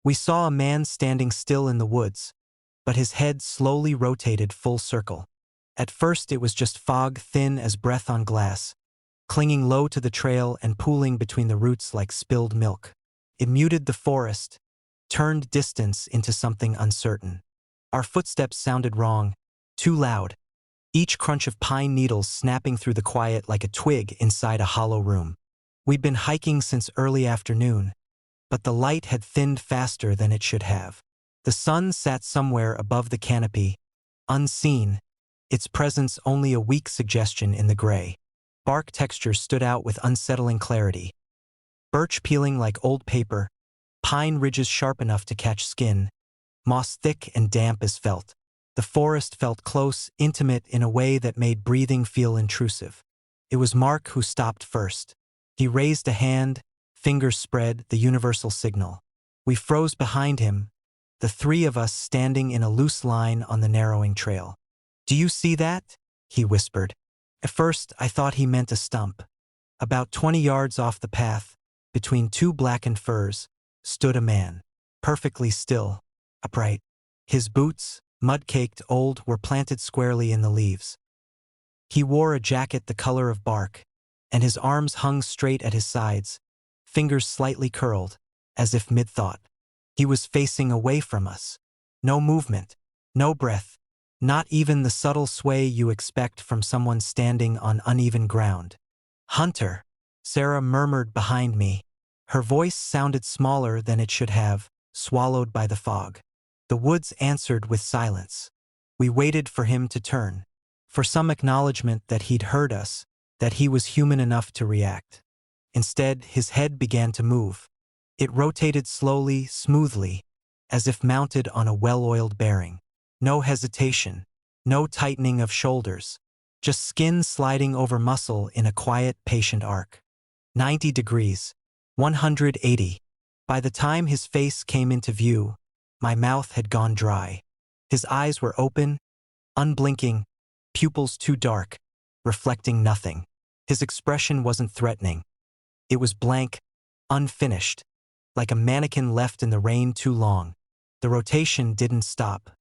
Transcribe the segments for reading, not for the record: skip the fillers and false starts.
We saw a man standing still in the woods, but his head slowly rotated full circle. At first it was just fog thin as breath on glass, clinging low to the trail and pooling between the roots like spilled milk. It muted the forest, turned distance into something uncertain. Our footsteps sounded wrong, too loud, each crunch of pine needles snapping through the quiet like a twig inside a hollow room. We'd been hiking since early afternoon, but the light had thinned faster than it should have. The sun sat somewhere above the canopy, unseen, its presence only a weak suggestion in the gray. Bark texture stood out with unsettling clarity. Birch peeling like old paper, pine ridges sharp enough to catch skin, moss thick and damp as felt. The forest felt close, intimate in a way that made breathing feel intrusive. It was Mark who stopped first. He raised a hand, fingers spread, the universal signal. We froze behind him, the three of us standing in a loose line on the narrowing trail. "Do you see that?" he whispered. At first, I thought he meant a stump. About 20 yards off the path, between two blackened firs, stood a man, perfectly still, upright. His boots, mud-caked old, were planted squarely in the leaves. He wore a jacket the color of bark, and his arms hung straight at his sides, fingers slightly curled, as if mid-thought. He was facing away from us. No movement, no breath, not even the subtle sway you expect from someone standing on uneven ground. "Hunter," Sarah murmured behind me. Her voice sounded smaller than it should have, swallowed by the fog. The woods answered with silence. We waited for him to turn, for some acknowledgement that he'd heard us, that he was human enough to react. Instead, his head began to move. It rotated slowly, smoothly, as if mounted on a well-oiled bearing. No hesitation, no tightening of shoulders, just skin sliding over muscle in a quiet, patient arc. 90 degrees, 180. By the time his face came into view, my mouth had gone dry. His eyes were open, unblinking, pupils too dark, reflecting nothing. His expression wasn't threatening. It was blank, unfinished, like a mannequin left in the rain too long. The rotation didn't stop.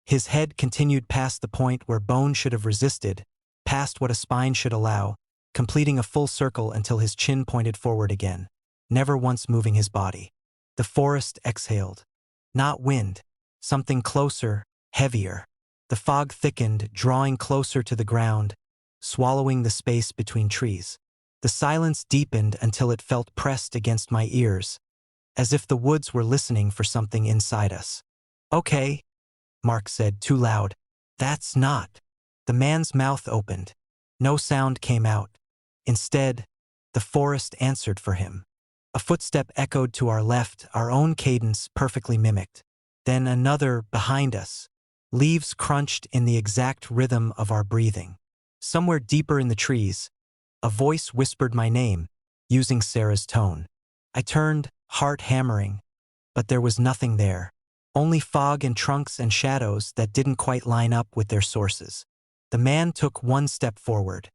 His head continued past the point where bone should have resisted, past what a spine should allow, completing a full circle until his chin pointed forward again, never once moving his body. The forest exhaled. Not wind, something closer, heavier. The fog thickened, drawing closer to the ground, swallowing the space between trees. The silence deepened until it felt pressed against my ears, as if the woods were listening for something inside us. "Okay," Mark said, too loud. "That's not." The man's mouth opened. No sound came out. Instead, the forest answered for him. A footstep echoed to our left, our own cadence perfectly mimicked. Then another behind us. Leaves crunched in the exact rhythm of our breathing. Somewhere deeper in the trees, a voice whispered my name, using Sarah's tone. I turned, heart hammering, but there was nothing there. Only fog and trunks and shadows that didn't quite line up with their sources. The man took one step forward.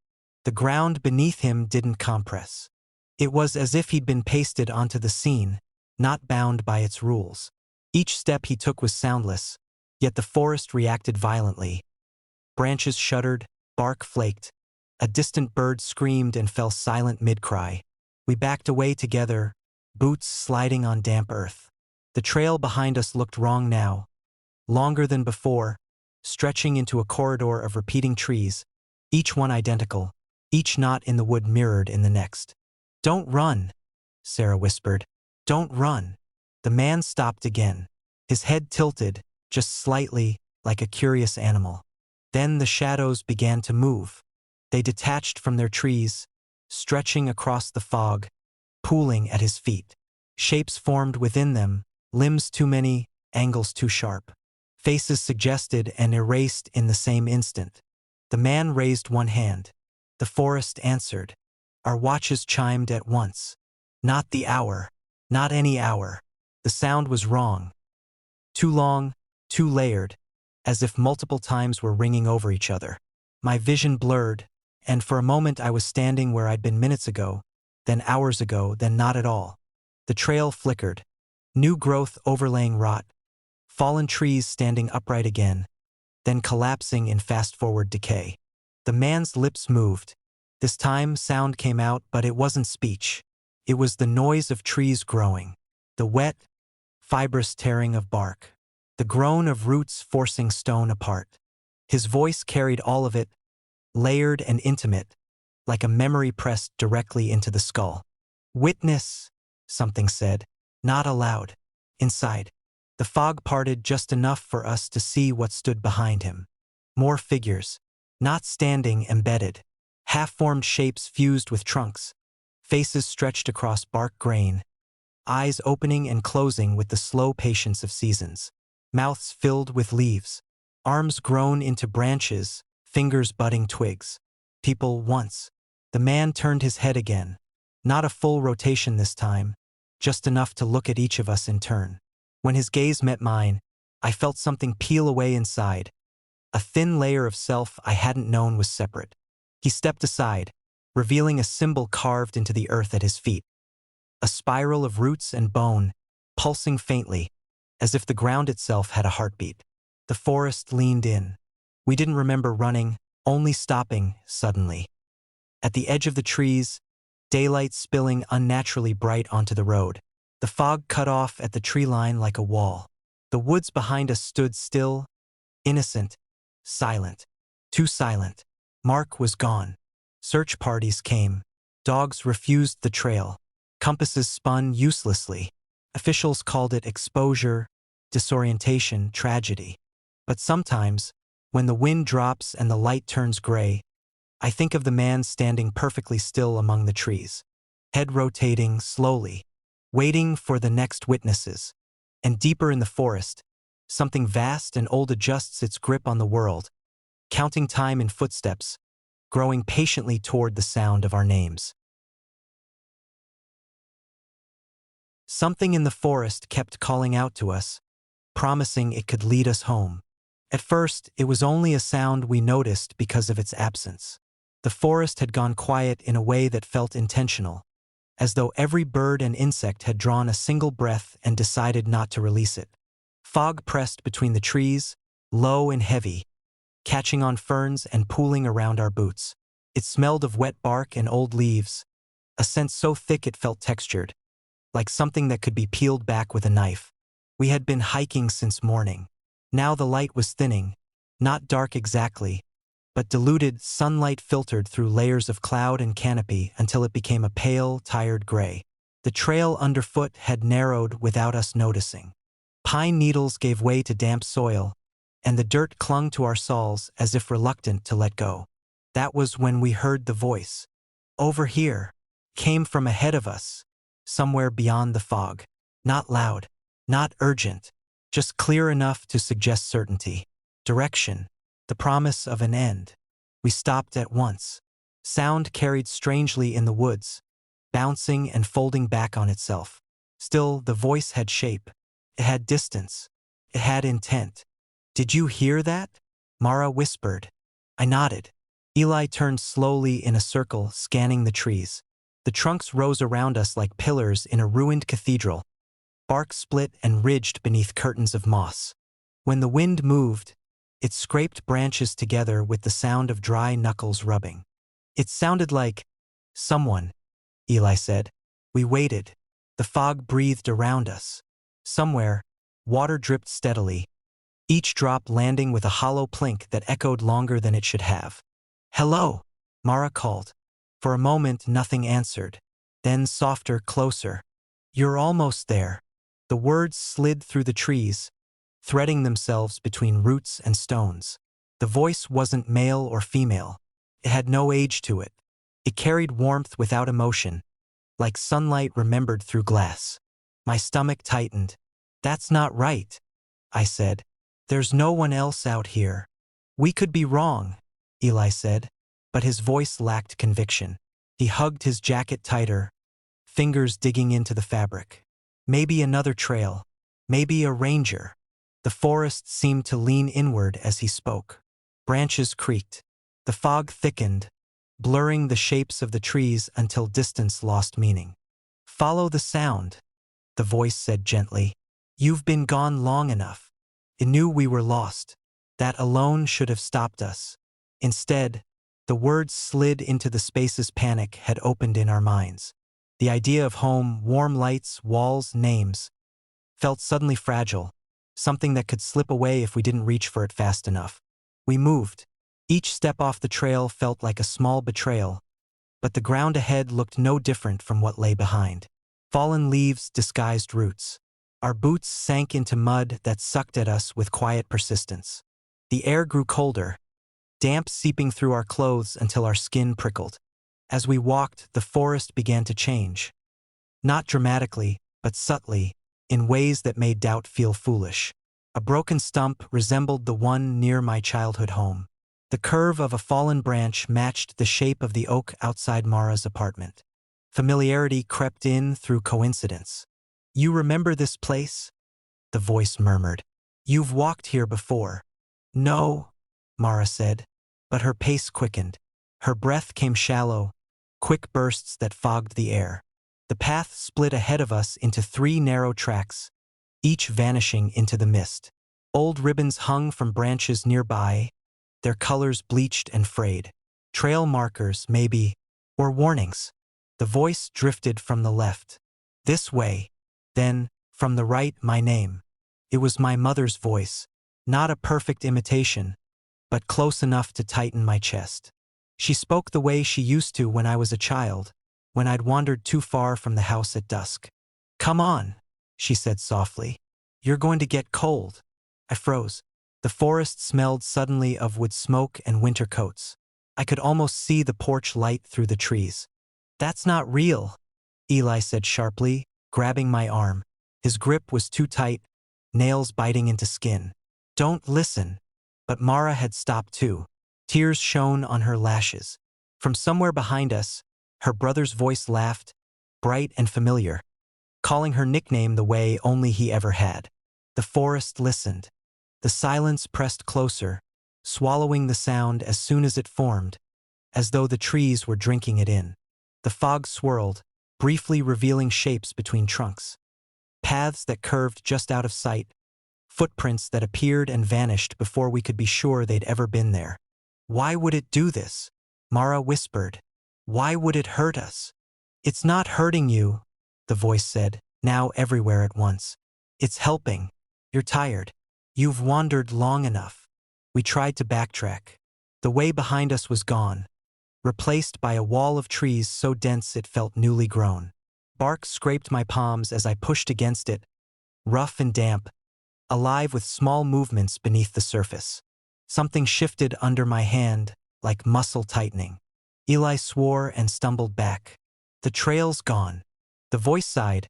The ground beneath him didn't compress. It was as if he'd been pasted onto the scene, not bound by its rules. Each step he took was soundless, yet the forest reacted violently. Branches shuddered, bark flaked. A distant bird screamed and fell silent mid-cry. We backed away together, boots sliding on damp earth. The trail behind us looked wrong now. Longer than before, stretching into a corridor of repeating trees, each one identical, each knot in the wood mirrored in the next. "Don't run," Sarah whispered. "Don't run." The man stopped again. His head tilted, just slightly, like a curious animal. Then the shadows began to move. They detached from their trees, stretching across the fog, pooling at his feet. Shapes formed within them, limbs too many, angles too sharp. Faces suggested and erased in the same instant. The man raised one hand. The forest answered. Our watches chimed at once. Not the hour. Not any hour. The sound was wrong. Too long, too layered, as if multiple times were ringing over each other. My vision blurred, and for a moment I was standing where I'd been minutes ago, then hours ago, then not at all. The trail flickered. New growth overlaying rot, fallen trees standing upright again, then collapsing in fast-forward decay. The man's lips moved. This time, sound came out, but it wasn't speech. It was the noise of trees growing, the wet, fibrous tearing of bark, the groan of roots forcing stone apart. His voice carried all of it, layered and intimate, like a memory pressed directly into the skull. "Witness," something said, not aloud. Inside, the fog parted just enough for us to see what stood behind him. More figures, not standing, embedded. Half-formed shapes fused with trunks, faces stretched across bark grain, eyes opening and closing with the slow patience of seasons, mouths filled with leaves, arms grown into branches, fingers budding twigs. People once. The man turned his head again, not a full rotation this time, just enough to look at each of us in turn. When his gaze met mine, I felt something peel away inside, a thin layer of self I hadn't known was separate. He stepped aside, revealing a symbol carved into the earth at his feet. A spiral of roots and bone, pulsing faintly, as if the ground itself had a heartbeat. The forest leaned in. We didn't remember running, only stopping suddenly. At the edge of the trees, daylight spilling unnaturally bright onto the road. The fog cut off at the tree line like a wall. The woods behind us stood still, innocent, silent. Too silent. Mark was gone. Search parties came. Dogs refused the trail. Compasses spun uselessly. Officials called it exposure, disorientation, tragedy. But sometimes, when the wind drops and the light turns gray, I think of the man standing perfectly still among the trees, head rotating slowly, waiting for the next witnesses. And deeper in the forest, something vast and old adjusts its grip on the world, counting time in footsteps, growing patiently toward the sound of our names. Something in the forest kept calling out to us, promising it could lead us home. At first, it was only a sound we noticed because of its absence. The forest had gone quiet in a way that felt intentional, as though every bird and insect had drawn a single breath and decided not to release it. Fog pressed between the trees, low and heavy, catching on ferns and pooling around our boots. It smelled of wet bark and old leaves, a scent so thick it felt textured, like something that could be peeled back with a knife. We had been hiking since morning. Now the light was thinning, not dark exactly, but diluted, sunlight filtered through layers of cloud and canopy until it became a pale, tired gray. The trail underfoot had narrowed without us noticing. Pine needles gave way to damp soil, and the dirt clung to our soles as if reluctant to let go. That was when we heard the voice. "Over here," came from ahead of us, somewhere beyond the fog. Not loud, not urgent, just clear enough to suggest certainty, direction, the promise of an end. We stopped at once. Sound carried strangely in the woods, bouncing and folding back on itself. Still, the voice had shape. It had distance. It had intent. "Did you hear that?" Mara whispered. I nodded. Eli turned slowly in a circle, scanning the trees. The trunks rose around us like pillars in a ruined cathedral, bark split and ridged beneath curtains of moss. When the wind moved, it scraped branches together with the sound of dry knuckles rubbing. It sounded like someone, Eli said. We waited. The fog breathed around us. Somewhere, water dripped steadily, each drop landing with a hollow plink that echoed longer than it should have. "Hello," Mara called. For a moment, nothing answered. Then softer, closer. "You're almost there." The words slid through the trees, threading themselves between roots and stones. The voice wasn't male or female. It had no age to it. It carried warmth without emotion, like sunlight remembered through glass. My stomach tightened. "That's not right," I said. "There's no one else out here." "We could be wrong," Eli said, but his voice lacked conviction. He hugged his jacket tighter, fingers digging into the fabric. "Maybe another trail. Maybe a ranger." The forest seemed to lean inward as he spoke. Branches creaked. The fog thickened, blurring the shapes of the trees until distance lost meaning. "Follow the sound." the voice said gently. You've been gone long enough. It knew we were lost. That alone should have stopped us. Instead, the words slid into the spaces panic had opened in our minds. The idea of home, warm lights, walls, names, felt suddenly fragile, something that could slip away if we didn't reach for it fast enough. We moved. Each step off the trail felt like a small betrayal, but the ground ahead looked no different from what lay behind. Fallen leaves disguised roots. Our boots sank into mud that sucked at us with quiet persistence. The air grew colder, damp seeping through our clothes until our skin prickled. As we walked, the forest began to change. Not dramatically, but subtly, in ways that made doubt feel foolish. A broken stump resembled the one near my childhood home. The curve of a fallen branch matched the shape of the oak outside Mara's apartment. Familiarity crept in through coincidence. You remember this place? The voice murmured. You've walked here before. No, Mara said, but her pace quickened. Her breath came shallow, quick bursts that fogged the air. The path split ahead of us into 3 narrow tracks, each vanishing into the mist. Old ribbons hung from branches nearby, their colors bleached and frayed. Trail markers, maybe, or warnings. The voice drifted from the left. This way. Then, from the right, my name. It was my mother's voice, not a perfect imitation, but close enough to tighten my chest. She spoke the way she used to when I was a child, when I'd wandered too far from the house at dusk. Come on, she said softly. You're going to get cold. I froze. The forest smelled suddenly of wood smoke and winter coats. I could almost see the porch light through the trees. That's not real, Eli said sharply, grabbing my arm. His grip was too tight, nails biting into skin. Don't listen. But Mara had stopped too. Tears shone on her lashes. From somewhere behind us, her brother's voice laughed, bright and familiar, calling her nickname the way only he ever had. The forest listened. The silence pressed closer, swallowing the sound as soon as it formed, as though the trees were drinking it in. The fog swirled, briefly revealing shapes between trunks. Paths that curved just out of sight, footprints that appeared and vanished before we could be sure they'd ever been there. Why would it do this? Mara whispered. Why would it hurt us? It's not hurting you, the voice said, now everywhere at once. It's helping. You're tired. You've wandered long enough. We tried to backtrack. The way behind us was gone, replaced by a wall of trees so dense it felt newly grown. Bark scraped my palms as I pushed against it, rough and damp, alive with small movements beneath the surface. Something shifted under my hand, like muscle tightening. Eli swore and stumbled back. The trail's gone. The voice sighed,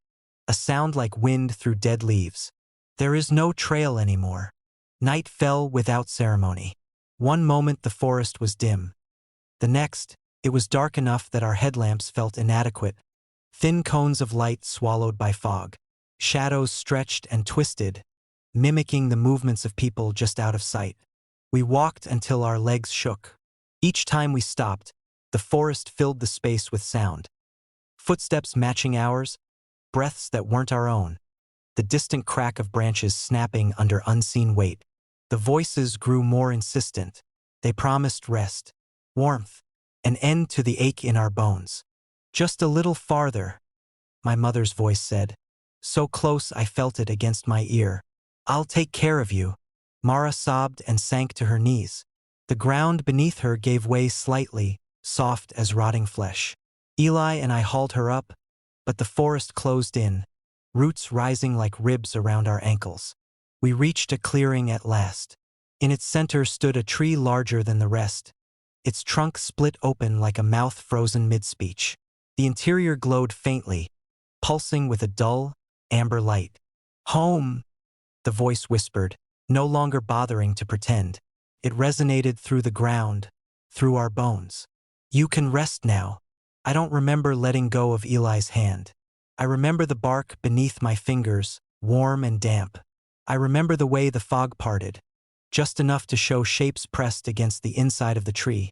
a sound like wind through dead leaves. There is no trail anymore. Night fell without ceremony. One moment the forest was dim. The next, it was dark enough that our headlamps felt inadequate, thin cones of light swallowed by fog. Shadows stretched and twisted, mimicking the movements of people just out of sight. We walked until our legs shook. Each time we stopped, the forest filled the space with sound. Footsteps matching ours, breaths that weren't our own, the distant crack of branches snapping under unseen weight. The voices grew more insistent. They promised rest, warmth, an end to the ache in our bones. Just a little farther, my mother's voice said, so close I felt it against my ear. I'll take care of you. Mara sobbed and sank to her knees. The ground beneath her gave way slightly, soft as rotting flesh. Eli and I hauled her up, but the forest closed in, roots rising like ribs around our ankles. We reached a clearing at last. In its center stood a tree larger than the rest, its trunk split open like a mouth frozen mid-speech. The interior glowed faintly, pulsing with a dull, amber light. Home, the voice whispered, no longer bothering to pretend. It resonated through the ground, through our bones. You can rest now. I don't remember letting go of Eli's hand. I remember the bark beneath my fingers, warm and damp. I remember the way the fog parted, just enough to show shapes pressed against the inside of the tree.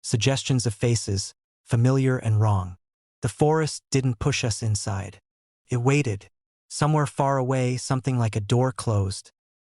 Suggestions of faces, familiar and wrong. The forest didn't push us inside. It waited, Somewhere far away, something like a door closed.